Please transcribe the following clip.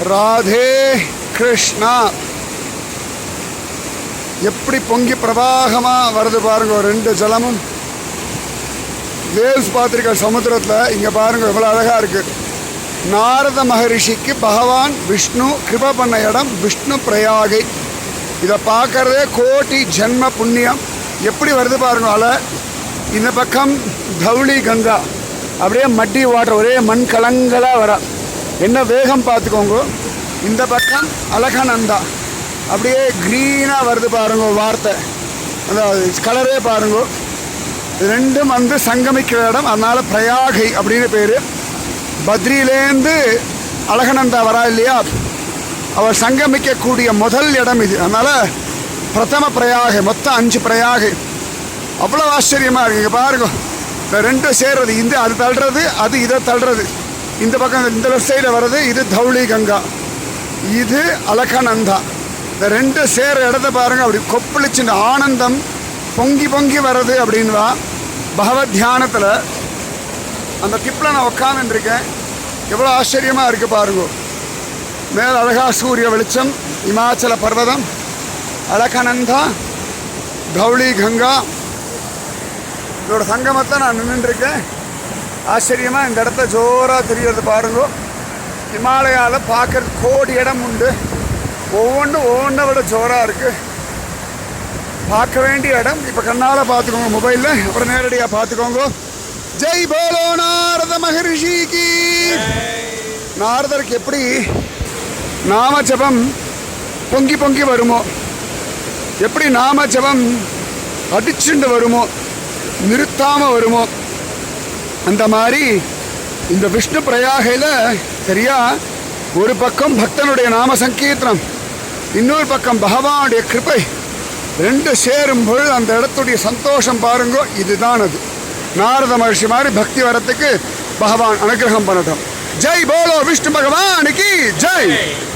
ராதே கிருஷ்ணா. எப்படி பொங்கி பிரவாகமாக வருது பாருங்க. ரெண்டு ஜலமும் வேவ்ஸ் பார்த்துருக்க சமுத்திரத்தில். இங்கே பாருங்க எவ்வளோ அழகாக இருக்குது. நாரத மகரிஷிக்கு பகவான் விஷ்ணு கிருப பண்ண இடம் விஷ்ணு பிரயாகை. இதை பார்க்கறதே கோட்டி ஜென்ம புண்ணியம். எப்படி வருது பாருங்க அலை. இந்த பக்கம் தௌளி கங்கா, அப்படியே மட்டி வாட்டர், ஒரே மண் கலங்களாக வர. என்ன வேகம் பார்த்துக்கோங்க. இந்த பக்கம் அலகநந்தா, அப்படியே க்ரீனாக வருது பாருங்க வார்த்தை. அந்த கலரே பாருங்க. ரெண்டும் வந்து சங்கமிக்கிற இடம், அதனால் பிரயாகை அப்படின்னு பேர். பத்ரியிலேருந்து அலகநந்தா வரா இல்லையா, அவர் சங்கமிக்கக்கூடிய முதல் இடம் இது. அதனால் பிரதம பிரயாகை. மொத்தம் 5 பிரயாகை. அவ்வளோ ஆச்சரியமாக இருக்குது. இங்கே பாருங்க, இந்த ரெண்டும் சேர்றது. இந்த அது தள்ளுறது, அது இதை தள்ளுறது. இந்த பக்கம் இந்த லெஃப்ட் சைடில் வர்றது இது தௌளி கங்கா, இது அலகநந்தா. இந்த ரெண்டு சேர இடத்த பாருங்கள். அப்படி கொப்பளிச்சு இந்த ஆனந்தம் பொங்கி பொங்கி வர்றது அப்படின்வா. பகவத் தியானத்தில் அந்த டிப்பில் நான் உட்காந்துருக்கேன். எவ்வளோ ஆச்சரியமாக இருக்குது பாருங்க. மேல் அழகா சூரிய வெளிச்சம், இமாச்சல பர்வதம், அலகநந்தா, தௌளி கங்கா, இதோட சங்கமத்தை நான் நின்றுருக்கேன். ஆச்சரியமாக இந்த இடத்த ஜோராக தெரியறது பாருங்க. ஹிமாலயாவில் பார்க்குறது கோடி இடம் உண்டு. ஒவ்வொன்றை விட ஜோராக இருக்குது. பார்க்க வேண்டிய இடம் இப்போ கண்ணால் பார்த்துக்கோங்க, மொபைலில், அப்புறம் நேரடியாக பார்த்துக்கோங்க. ஜெய் போலோ நாரத மகரிஷிக்கு. நாரதருக்கு எப்படி நாம ஜபம் பொங்கி பொங்கி வருமோ, எப்படி நாம ஜபம் அடிச்சுண்டு வருமோ, நிறுத்தாமல் வருமோ, அந்த மாதிரி இந்த விஷ்ணு பிரயாகையில் சரியா ஒரு பக்கம் பக்தனுடைய நாம சங்கீர்த்தனம், இன்னொரு பக்கம் பகவானுடைய கிருபை, ரெண்டு சேரும் பொழுது அந்த இடத்துடைய சந்தோஷம் பாருங்க. இதுதான் அது. நாரத மகர்ஷி மாதிரி பக்தி வரத்துக்கு பகவான் அனுகிரகம் பண்ணட்டும். ஜெய் போலோ விஷ்ணு பகவானுக்கு ஜெய்.